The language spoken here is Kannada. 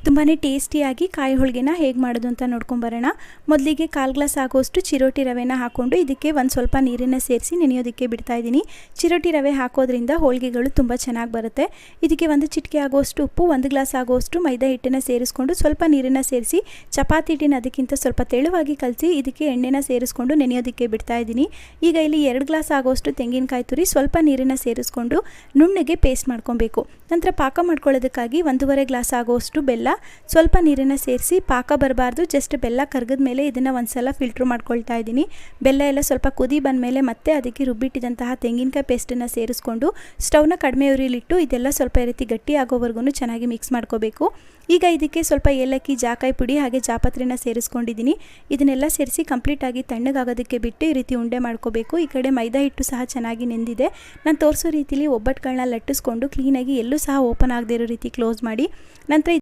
ತುಂಬಾ ಟೇಸ್ಟಿಯಾಗಿ ಕಾಯಿ ಹೋಳಿಗೆನ ಹೇಗೆ ಮಾಡೋದು ಅಂತ ನೋಡ್ಕೊಂಬರೋಣ. ಮೊದಲಿಗೆ 1/4 ಗ್ಲಾಸ್ ಆಗೋಷ್ಟು ಚಿರೋಟಿ ರವೆನ ಹಾಕ್ಕೊಂಡು ಇದಕ್ಕೆ ಒಂದು ಸ್ವಲ್ಪ ನೀರನ್ನು ಸೇರಿಸಿ ನೆನೆಯೋದಕ್ಕೆ ಬಿಡ್ತಾ ಇದ್ದೀನಿ. ಚಿರೋಟಿ ರವೆ ಹಾಕೋದ್ರಿಂದ ಹೋಳಿಗೆಗಳು ತುಂಬ ಚೆನ್ನಾಗಿ ಬರುತ್ತೆ. ಇದಕ್ಕೆ ಒಂದು ಚಿಟಿಕೆ ಆಗೋಷ್ಟು ಉಪ್ಪು, 1 ಗ್ಲಾಸ್ ಆಗೋಷ್ಟು ಮೈದಾ ಹಿಟ್ಟನ್ನು ಸೇರಿಸ್ಕೊಂಡು ಸ್ವಲ್ಪ ನೀರನ್ನು ಸೇರಿಸಿ ಚಪಾತಿ ಹಿಟ್ಟಿನ ಅದಕ್ಕಿಂತ ಸ್ವಲ್ಪ ತೆಳುವಾಗಿ ಕಲಸಿ ಇದಕ್ಕೆ ಎಣ್ಣೆನ ಸೇರಿಸ್ಕೊಂಡು ನೆನೆಯೋದಕ್ಕೆ ಬಿಡ್ತಾ ಇದ್ದೀನಿ. ಈಗ ಇಲ್ಲಿ 2 ಗ್ಲಾಸ್ ಆಗೋಷ್ಟು ತೆಂಗಿನಕಾಯಿ ತುರಿ ಸ್ವಲ್ಪ ನೀರನ್ನು ಸೇರಿಸ್ಕೊಂಡು ನುಣ್ಣಗೆ ಪೇಸ್ಟ್ ಮಾಡ್ಕೊಬೇಕು. ನಂತರ ಪಾಕ ಮಾಡ್ಕೊಳ್ಳೋದಕ್ಕಾಗಿ 1.5 ಗ್ಲಾಸ್ ಆಗೋಷ್ಟು ಬೆಲ್ಲ, ಸ್ವಲ್ಪ ನೀರನ್ನು ಸೇರಿಸಿ ಪಾಕ ಬರಬಾರ್ದು, ಜಸ್ಟ್ ಬೆಲ್ಲ ಕರಗಿದ ಮೇಲೆ ಇದನ್ನು ಒಂದ್ಸಲ ಫಿಲ್ಟ್ರ್ ಮಾಡ್ಕೊಳ್ತಾ ಇದ್ದೀನಿ. ಬೆಲ್ಲ ಎಲ್ಲ ಸ್ವಲ್ಪ ಕುದಿ ಬಂದ ಮೇಲೆ ಮತ್ತೆ ಅದಕ್ಕೆ ರುಬ್ಬಿಟ್ಟಿದಂತಹ ತೆಂಗಿನಕಾಯಿ ಪೇಸ್ಟನ್ನು ಸೇರಿಸ್ಕೊಂಡು ಸ್ಟವ್ನ ಕಡಿಮೆ ಉರಿಲಿಟ್ಟು ಇದೆಲ್ಲ ಸ್ವಲ್ಪ ಈ ರೀತಿ ಗಟ್ಟಿ ಆಗೋವರೆಗೂ ಚೆನ್ನಾಗಿ ಮಿಕ್ಸ್ ಮಾಡ್ಕೋಬೇಕು. ಈಗ ಇದಕ್ಕೆ ಸ್ವಲ್ಪ ಏಲಕ್ಕಿ, ಜಾಕಾಯಿ ಪುಡಿ ಹಾಗೆ ಜಾಪತ್ರೆನ ಸೇರಿಸ್ಕೊಂಡಿದ್ದೀನಿ. ಇದನ್ನೆಲ್ಲ ಸೇರಿಸಿ ಕಂಪ್ಲೀಟಾಗಿ ತಣ್ಣಗಾಗೋದಕ್ಕೆ ಬಿಟ್ಟು ಈ ರೀತಿ ಉಂಡೆ ಮಾಡ್ಕೋಬೇಕು. ಈ ಕಡೆ ಮೈದಾ ಹಿಟ್ಟು ಸಹ ಚೆನ್ನಾಗಿ ನೆಂದಿದೆ. ನಾನು ತೋರಿಸೋ ರೀತಿಲಿ ಒಬ್ಬಟ್ಟುಗಳನ್ನ ಲಟ್ಟಿಸ್ಕೊಂಡು ಕ್ಲೀನಾಗಿ ಎಲ್ಲೂ ಸಹ ಓಪನ್ ಆಗದೇ ಇರೋ ರೀತಿ ಕ್ಲೋಸ್ ಮಾಡಿ ನಂತರ